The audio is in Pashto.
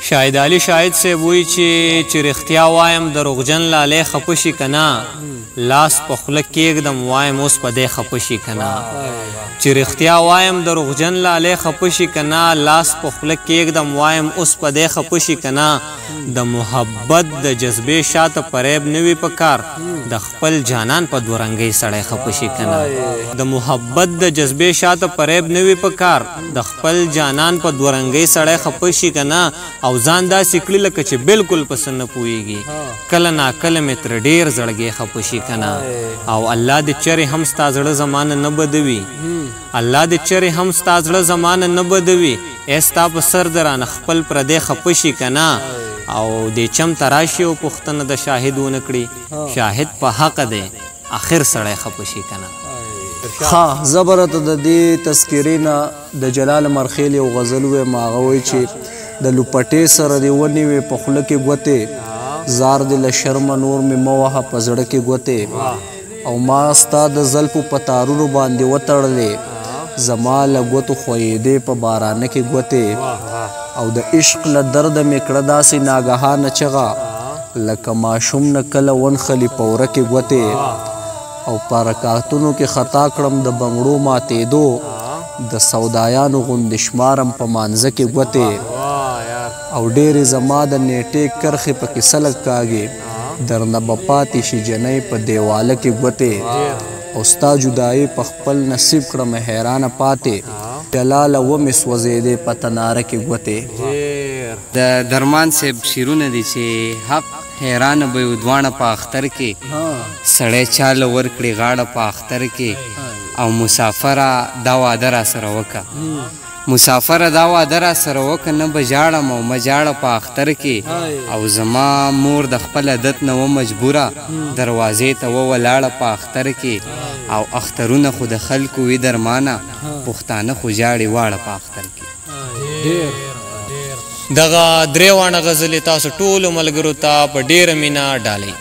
شاهد علي شاهد صاحب وایي چې رښتیا وایم دروغجن لالی خفه شي که نه لاس په خوله کېږدم وایم اوس په دی خفه شي که نه چې رښتیا وایم دروغجن لالی خفه شي که نه لاس په خوله کېږدم وایم اوس په دی خفه شي که نه د محبت د جذبې شاته فریب نه وي په کار د خپل جانان په دوه رنګۍ سړی خفه شي که نه د محبت د جذبې شاته فریب نه وي په کار د خپل جانان په دوه رنګۍ سړی خفه شي که نه او ځان داسې کړي لکه چې بالکل په څه نه پوهېږي کله ناکله مې تر ډېر زړګی خفه شي که نه او الله دې چرې هم ستا زړه زمانه نه بدوي الله دې چرې هم ستا زړه زمانه نه بدوي ای ستا په سر د رانه خپل پردی خفه شي که نه او دې چم ته راشي او پوښتنه د شاهد ونه کړي شاهد په حق دی آخر سړی خفه شي که نه ها زبرته د دې تذکرې نه د جلال مرخیل یو غزل ویم هغه وایي چې د لوپټې سره دې ونیوې په خوله کې ګوتې زار دې له شرمه نور مې مه وهه په زړه کې ګوتې او ما ستا د زلفو په تارونو باندې وتړلې زما له ګوتو خویېدې په بارانه کې ګوتې او د عشق له درده مې کړه داسې ناګهانه چغه لکه ماشوم نه کله ونښلي په وره کې ګوتې او په رکعتونو کې خطا کړم د بنګړو ماتېدو د سودایانو غوندې شمارم په مانځه کې ګوتې او ډېرې زما د نیټې کرښې پکې سلک کاږي درنه به پاتې شي جنۍ په دیواله کې ګوتې او ستا جدایي په خپل نصیب کړم حیرانه پاتې جلاله ومې سوځېدې په تناره کې ګوتې د درمان صاحب شعرونه دي چې حق حیرانه به یو دواړه په اختر کې سړی چاله ورکړي غاړه په اختر کې او مسافره دا واده را سره وکړه مسافره دا واده را سره وکړه نه به ژاړم او مه ژاړه په اختر کې او زما مور د خپل عادت نه و مجبوره دروازې ته وولاړه په اختر کې او اخترونه خو د خلکو وي درمانه پښتانه خو ژاړي واړه په اختر کې دغه درې واړه غزلې تاسو ټولو ملګرو ته په ډېره مینه ډالۍ